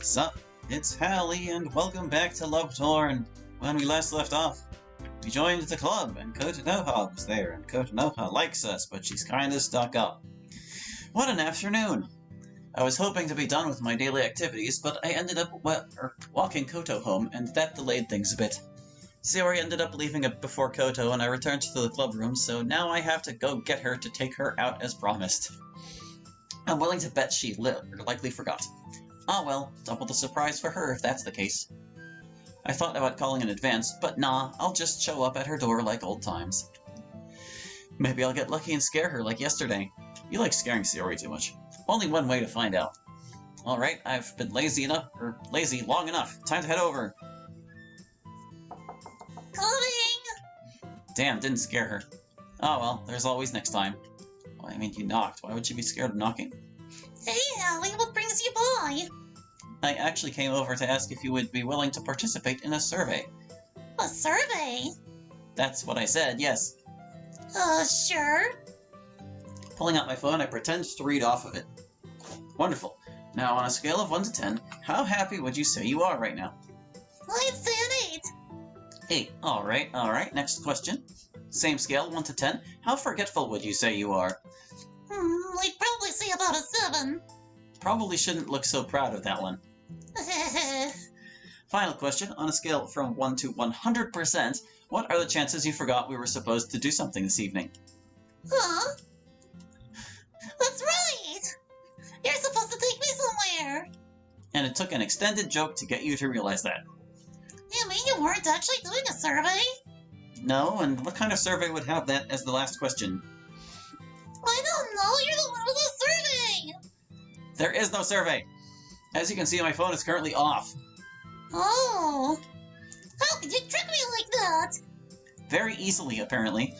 Sup, it's Hallie, and welcome back to Lovetorn. When we last left off, we joined the club, and Kotonoha was there, and Kotonoha likes us, but she's kinda stuck up. What an afternoon! I was hoping to be done with my daily activities, but I ended up walking Koto home, and that delayed things a bit. Sayori ended up leaving before Koto, and I returned to the club room, so now I have to go get her to take her out as promised. I'm willing to bet she likely forgot. Ah well, double the surprise for her if that's the case. I thought about calling in advance, but nah, I'll just show up at her door like old times. Maybe I'll get lucky and scare her like yesterday. You like scaring Sayori too much. Only one way to find out. Alright, I've been lazy long enough. Time to head over. Coming! Damn, didn't scare her. Oh well, there's always next time. Well, I mean, you knocked. Why would you be scared of knocking? Hey, Hallie, what brings you by? I actually came over to ask if you would be willing to participate in a survey. A survey? That's what I said, yes. Sure. Pulling out my phone, I pretend to read off of it. Wonderful. Now, on a scale of 1 to 10, how happy would you say you are right now? I'd say an 8. 8. Alright. Next question. Same scale, 1 to 10. How forgetful would you say you are? I'd probably say about a 7. Probably shouldn't look so proud of that one. Final question. On a scale from 1 to 100%, what are the chances you forgot we were supposed to do something this evening? Huh? That's right! You're supposed to take me somewhere! And it took an extended joke to get you to realize that. You mean you weren't actually doing a survey? No, and what kind of survey would have that as the last question? I don't know, you're the one with the survey! There is no survey! As you can see, my phone is currently off. Oh! How could you trick me like that? Very easily, apparently.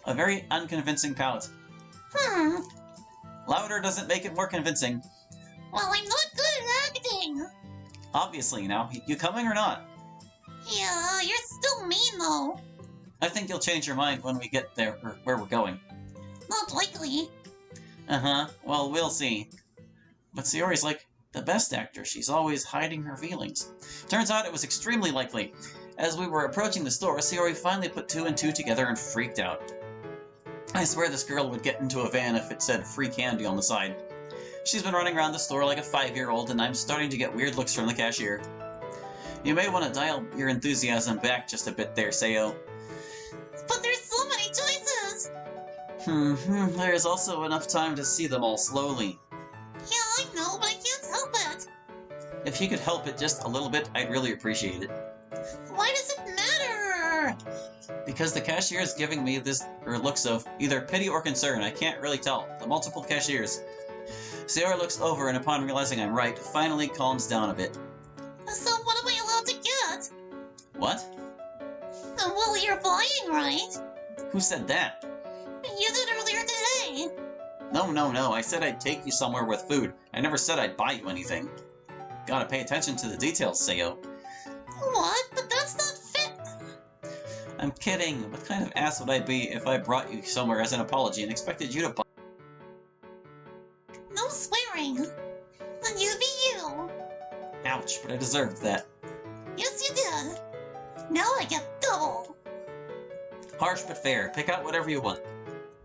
A very unconvincing pout. Louder doesn't make it more convincing. Well, I'm not good at acting. Obviously, now. You coming or not? Yeah, you're still mean, though. I think you'll change your mind when we get there, or where we're going. Not likely. Uh-huh. Well, we'll see. But Sayori's like the best actor. She's always hiding her feelings. Turns out it was extremely likely. As we were approaching the store, Sayori finally put 2 and 2 together and freaked out. I swear this girl would get into a van if it said free candy on the side. She's been running around the store like a 5-year-old, and I'm starting to get weird looks from the cashier. You may want to dial your enthusiasm back just a bit there, Sayo. But there's so many choices! There's also enough time to see them all slowly. Yeah, I know, but I can't help it. If you could help it just a little bit, I'd really appreciate it. Why does it matter? Because the cashier is giving me this looks of either pity or concern, I can't really tell. The multiple cashiers. Sayori looks over and upon realizing I'm right, finally calms down a bit. So what am I allowed to get? What? Well, you're buying, right? Who said that? You did earlier today. No, I said I'd take you somewhere with food. I never said I'd buy you anything. Gotta pay attention to the details, Sayo. What? But that's not fit. I'm kidding. What kind of ass would I be if I brought you somewhere as an apology and expected you to buy? No swearing. Then you be you. Ouch, but I deserved that. Yes, you did. Now I get double. Harsh but fair. Pick out whatever you want.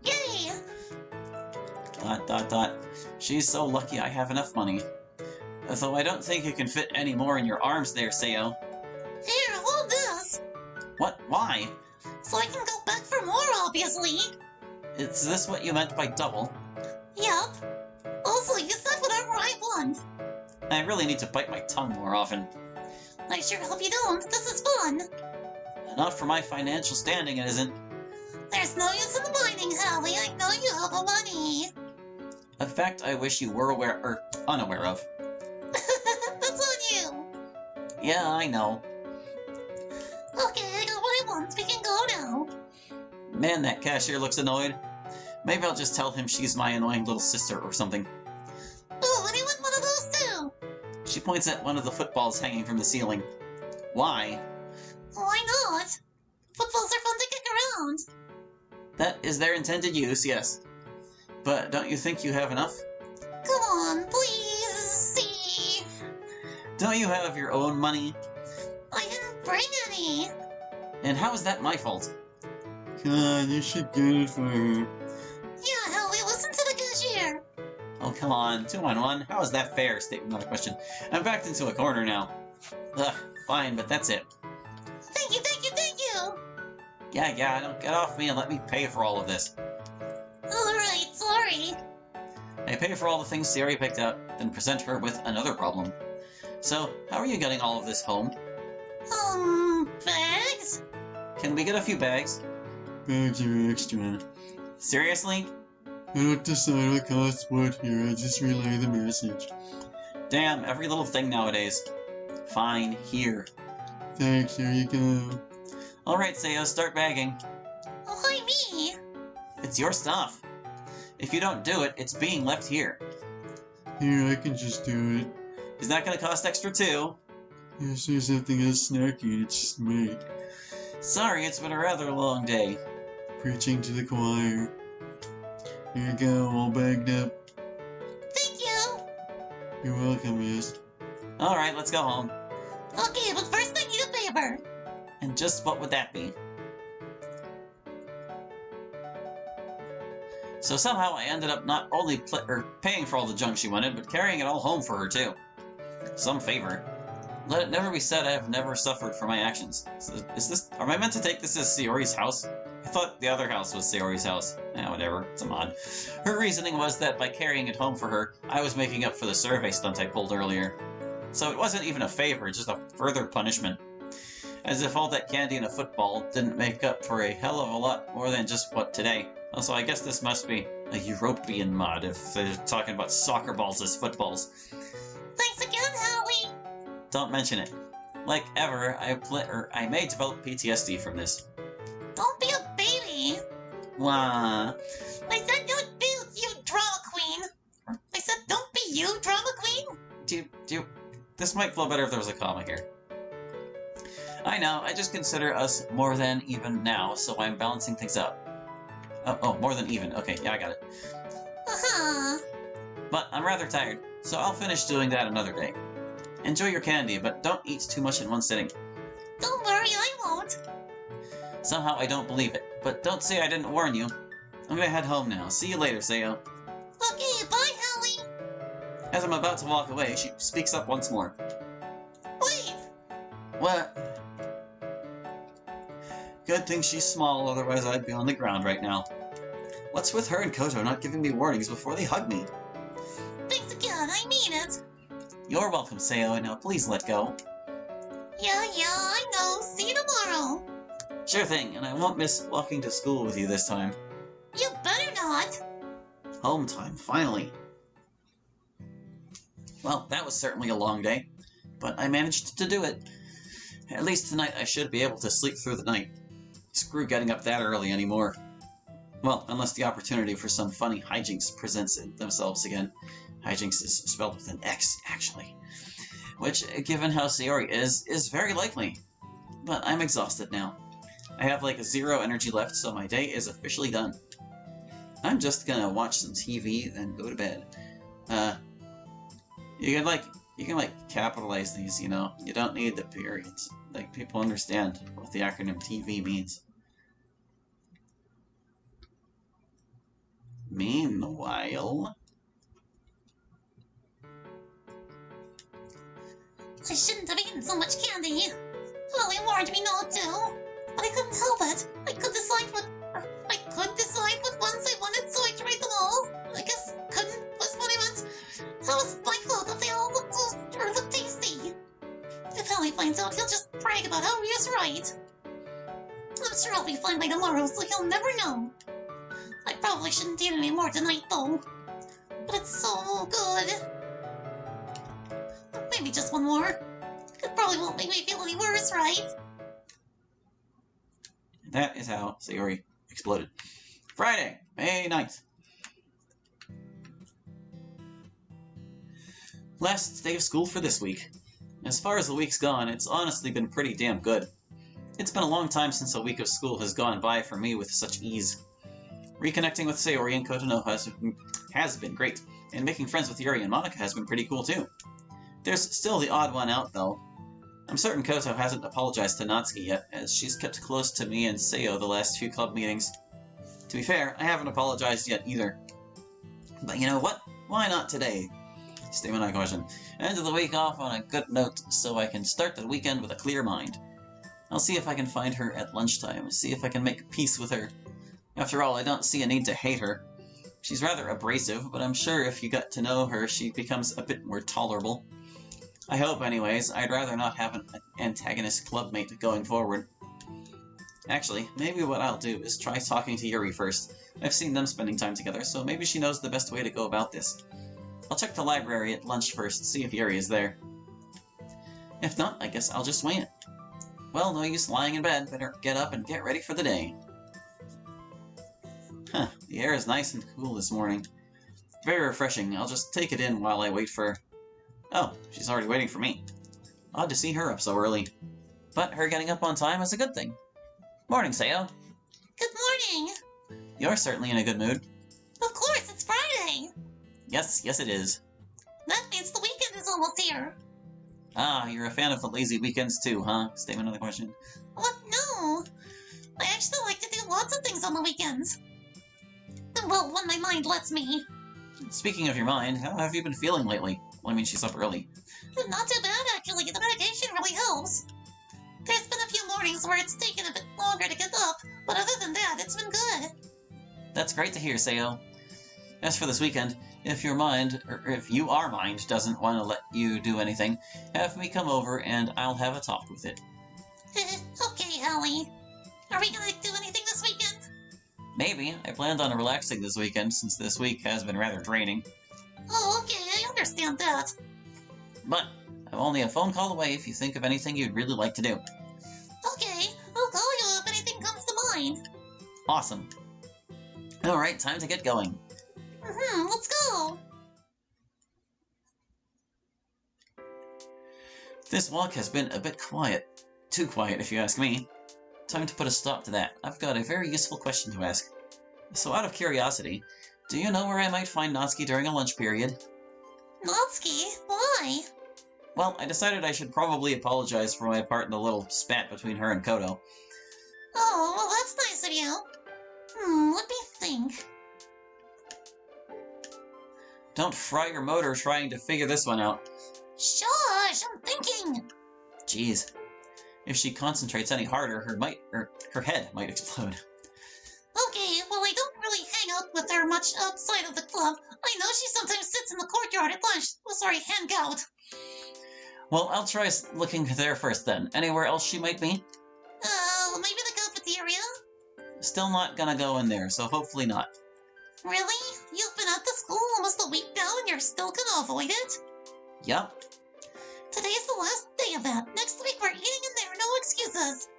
Yay! ... She's so lucky I have enough money. Though I don't think you can fit any more in your arms there, Sayo. Here, hold this. What? Why? So I can go back for more, obviously. Is this what you meant by double? Yup. Also, you said whatever I want. I really need to bite my tongue more often. I sure hope you don't. This is fun. Not for my financial standing, it isn't. There's no use in whining, Hallie. I know you have the money. A fact I wish you were unaware of. That's on you. Yeah, I know. Okay, I got what I want. We can go now. Man, that cashier looks annoyed. Maybe I'll just tell him she's my annoying little sister or something. Oh, and I want one of those too. She points at one of the footballs hanging from the ceiling. Why? Why not? Footballs are fun to kick around. That is their intended use, yes. But don't you think you have enough? Come on, please. See. Don't you have your own money? I didn't bring any. And how is that my fault? Come on, you should get it for her. Yeah, Hallie, listen to the cashier. Oh, come on. 2 on 1. How is that fair? Statement, not a question. I'm backed into a corner now. Ugh, fine, but that's it. Thank you, thank you, thank you. Yeah, don't get off me and let me pay for all of this. Alright, sorry. I pay for all the things Sayori picked out, then present her with another problem. So, how are you getting all of this home? Bags? Can we get a few bags? Bags are extra. Seriously? I don't decide what costs what here, I just relay the message. Damn, every little thing nowadays. Fine, here. Thanks, here you go. Alright, Sayo, start bagging. Oh, why me? It's your stuff. If you don't do it, it's being left here. Here, I can just do it. Is that gonna cost extra too? Yes, there's something else snarky, it's just me. Sorry, it's been a rather long day. Preaching to the choir. Here you go, all bagged up. Thank you. You're welcome, miss. Alright, let's go home. Okay, but first I need a favor. And just what would that be? So somehow I ended up not only paying for all the junk she wanted, but carrying it all home for her too. Some favor. Let it never be said I have never suffered for my actions. Am I meant to take this as Sayori's house? I thought the other house was Sayori's house. Whatever, it's a mod. Her reasoning was that by carrying it home for her, I was making up for the survey stunt I pulled earlier. So it wasn't even a favor, just a further punishment. As if all that candy and a football didn't make up for a hell of a lot more than just what today. Also, I guess this must be a European mod if they're talking about soccer balls as footballs. Thanks again, Hallie. Don't mention it. Like ever, I may develop PTSD from this. Don't be a baby. Wah. I said don't be you, drama queen. I said don't be you, drama queen. This might flow better if there was a comma here. I know, I just consider us more than even now, so I'm balancing things out. Oh, more than even. Okay, yeah, I got it. Uh-huh. But I'm rather tired, so I'll finish doing that another day. Enjoy your candy, but don't eat too much in one sitting. Don't worry, I won't. Somehow I don't believe it, but don't say I didn't warn you. I'm gonna head home now. See you later, Sayo. Okay, bye, Hallie. As I'm about to walk away, she speaks up once more. Wait. What? Good thing she's small, otherwise I'd be on the ground right now. What's with her and Koto not giving me warnings before they hug me? Thanks again, I mean it. You're welcome, Sayo, now please let go. Yeah, I know. See you tomorrow. Sure thing, and I won't miss walking to school with you this time. You better not. Home time, finally. Well, that was certainly a long day, but I managed to do it. At least tonight I should be able to sleep through the night. Screw getting up that early anymore. Well, unless the opportunity for some funny hijinks presents themselves again. Hijinks is spelled with an X, actually. Which, given how Sayori is very likely. But I'm exhausted now. I have like 0 energy left, so my day is officially done. I'm just gonna watch some TV, then go to bed. You can capitalize these, you know? You don't need the periods. Like, people understand what the acronym TV means. Meanwhile... I shouldn't have eaten so much candy. Holly warned me not to, but I couldn't help it. I could decide what ones I wanted, so I tried them all. I guess couldn't was what I meant. How was my fault if they all looked tasty? If Holly finds out, he'll just brag about how he was right. I'm sure I'll be fine by tomorrow, so he'll never know. I probably shouldn't eat any more tonight, though. But it's so good. Maybe just one more. It probably won't make me feel any worse, right? That is how Sayori exploded. Friday, May 9th. Last day of school for this week. As far as the week's gone, it's honestly been pretty damn good. It's been a long time since a week of school has gone by for me with such ease. Reconnecting with Sayori and Kotonoha has been great, and making friends with Yuri and Monica has been pretty cool too. There's still the odd one out, though. I'm certain Koto hasn't apologized to Natsuki yet, as she's kept close to me and Seo the last few club meetings. To be fair, I haven't apologized yet either. But you know what? Why not today? Statement on question. End of the week off on a good note, so I can start the weekend with a clear mind. I'll see if I can find her at lunchtime, see if I can make peace with her. After all, I don't see a need to hate her. She's rather abrasive, but I'm sure if you got to know her, she becomes a bit more tolerable. I hope, anyways. I'd rather not have an antagonist clubmate going forward. Actually, maybe what I'll do is try talking to Yuri first. I've seen them spending time together, so maybe she knows the best way to go about this. I'll check the library at lunch first, see if Yuri is there. If not, I guess I'll just wing it. Well, no use lying in bed. Better get up and get ready for the day. Huh, the air is nice and cool this morning. Very refreshing. I'll just take it in while I wait for... Oh, she's already waiting for me. Odd to see her up so early. But her getting up on time is a good thing. Morning, Seo. Good morning. You're certainly in a good mood. Of course, it's Friday. Yes, it is. That means the weekend is almost here. Ah, you're a fan of the lazy weekends too, huh? Statement of the question. What? No. I actually like to do lots of things on the weekends. Well, when my mind lets me. Speaking of your mind, how have you been feeling lately? Well, I mean, she's up early. Not too bad, actually. The medication really helps. There's been a few mornings where it's taken a bit longer to get up, but other than that, it's been good. That's great to hear, Seo. As for this weekend, if your mind doesn't want to let you do anything, have me come over and I'll have a talk with it. Okay, Hallie. Are we gonna do anything this weekend? Maybe. I planned on relaxing this weekend, since this week has been rather draining. Oh, okay, I understand that. But I'm only a phone call away if you think of anything you'd really like to do. Okay, I'll call you if anything comes to mind. Awesome. Alright, time to get going. Let's go. This walk has been a bit quiet. Too quiet, if you ask me. Time to put a stop to that. I've got a very useful question to ask. So out of curiosity, do you know where I might find Natsuki during a lunch period? Natsuki? Why? Well, I decided I should probably apologize for my part in the little spat between her and Koto. Oh, well, that's nice of you. Let me think. Don't fry your motor trying to figure this one out. Shush, I'm thinking. Jeez. If she concentrates any harder, her head might explode. Okay, well, I don't really hang out with her much outside of the club. I know she sometimes sits in the courtyard at lunch. Hang out. Well, I'll try looking there first then. Anywhere else she might be? Maybe the cafeteria? Still not gonna go in there, so hopefully not. Really? You've been at the school almost a week now and you're still gonna avoid it? Yup. Today's the last day of that. Next week we're eating in there, no excuses.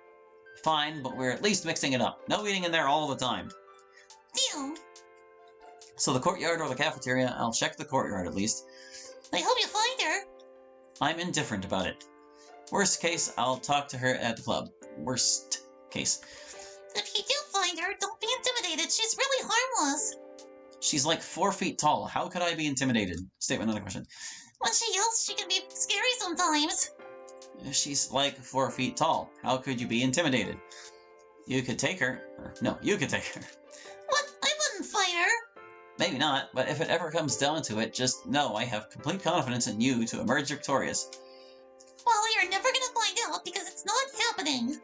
Fine, but we're at least mixing it up. No eating in there all the time. Deal. So the courtyard or the cafeteria, I'll check the courtyard at least. I hope you find her. I'm indifferent about it. Worst case, I'll talk to her at the club. Worst case. If you do find her, don't be intimidated. She's really harmless. She's like 4 feet tall. How could I be intimidated? Statement, another question. When she yells, she can be scary sometimes. She's like 4 feet tall. How could you be intimidated? You could take her. No, you could take her. What? I wouldn't fight her. Maybe not, but if it ever comes down to it, just know I have complete confidence in you to emerge victorious. Well, you're never gonna find out because it's not happening.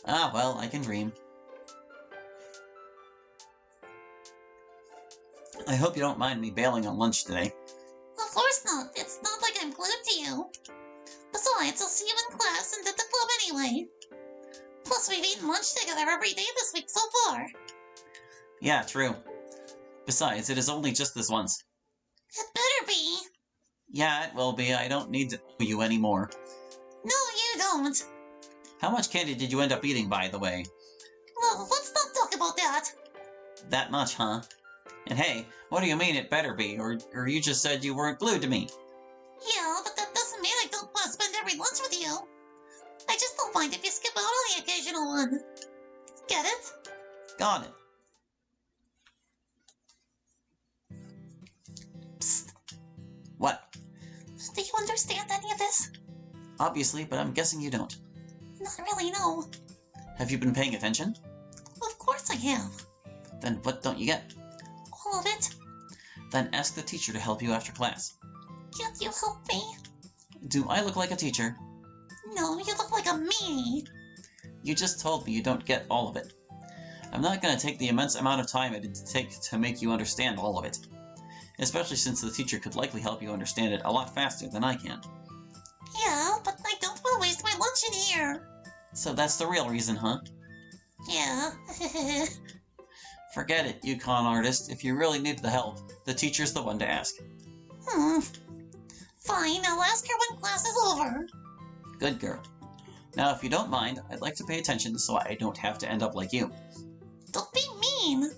Ah, well, I can dream. I hope you don't mind me bailing on lunch today. Of course not. It's not like I'm glued to you. Besides, I'll see you in class and at the club anyway. Plus, we've eaten lunch together every day this week so far. Yeah, true. Besides, it is only just this once. It better be. Yeah, it will be. I don't need to know you anymore. No, you don't. How much candy did you end up eating, by the way? Well, let's not talk about that. That much, huh? And hey, what do you mean it better be? Or you just said you weren't glued to me? Yeah, but that doesn't mean I don't want to spend every lunch with you. I just don't mind if you skip out on the occasional one. Get it? Got it. Psst. What? Do you understand any of this? Obviously, but I'm guessing you don't. Not really, no. Have you been paying attention? Of course I have. Then what don't you get? All of it. Then ask the teacher to help you after class. Can't you help me? Do I look like a teacher? No, you look like a meanie. You just told me you don't get all of it. I'm not going to take the immense amount of time it'd take to make you understand all of it. Especially since the teacher could likely help you understand it a lot faster than I can. Yeah, but I don't want to waste my lunch in here. So that's the real reason, huh? Yeah. Forget it, you con artist. If you really need the help, the teacher's the one to ask. Fine, I'll ask her when class is over. Good girl. Now, if you don't mind, I'd like to pay attention so I don't have to end up like you. Don't be mean.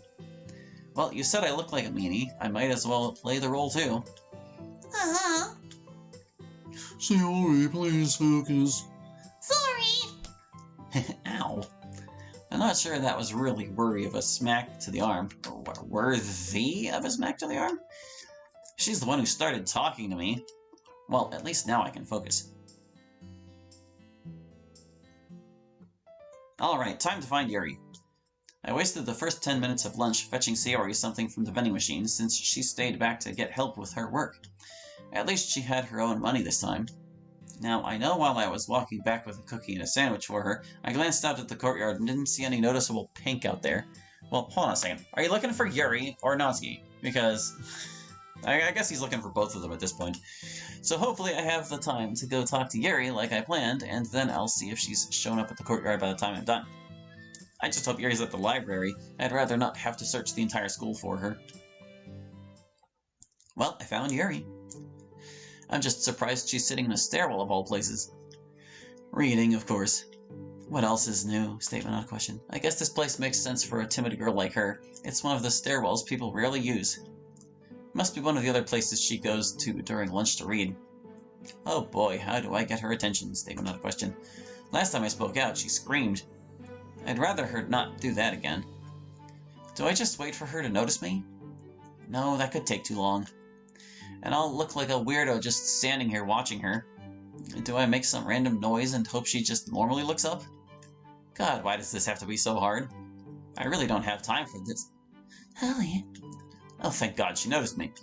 Well, you said I look like a meanie. I might as well play the role too. Uh-huh. Sayori, please focus. Sorry. Ow. I'm not sure that was really worthy of a smack to the arm. Worthy of a smack to the arm? She's the one who started talking to me. Well, at least now I can focus. Alright, time to find Yuri. I wasted the first 10 minutes of lunch fetching Sayori something from the vending machine since she stayed back to get help with her work. At least she had her own money this time. Now, I know while I was walking back with a cookie and a sandwich for her, I glanced out at the courtyard and didn't see any noticeable pink out there. Well, hold on a second. Are you looking for Yuri or Natsuki? Because I guess he's looking for both of them at this point. So hopefully I have the time to go talk to Yuri like I planned, and then I'll see if she's shown up at the courtyard by the time I'm done. I just hope Yuri's at the library. I'd rather not have to search the entire school for her. Well, I found Yuri. I'm just surprised she's sitting in a stairwell of all places. Reading, of course. What else is new? Statement, not a question. I guess this place makes sense for a timid girl like her. It's one of the stairwells people rarely use. Must be one of the other places she goes to during lunch to read. Oh boy, how do I get her attention? Statement, not a question. Last time I spoke out, she screamed. I'd rather her not do that again. Do I just wait for her to notice me? No, that could take too long. And I'll look like a weirdo just standing here watching her. Do I make some random noise and hope she just normally looks up? God, why does this have to be so hard? I really don't have time for this. Ellie. Oh, thank God, she noticed me.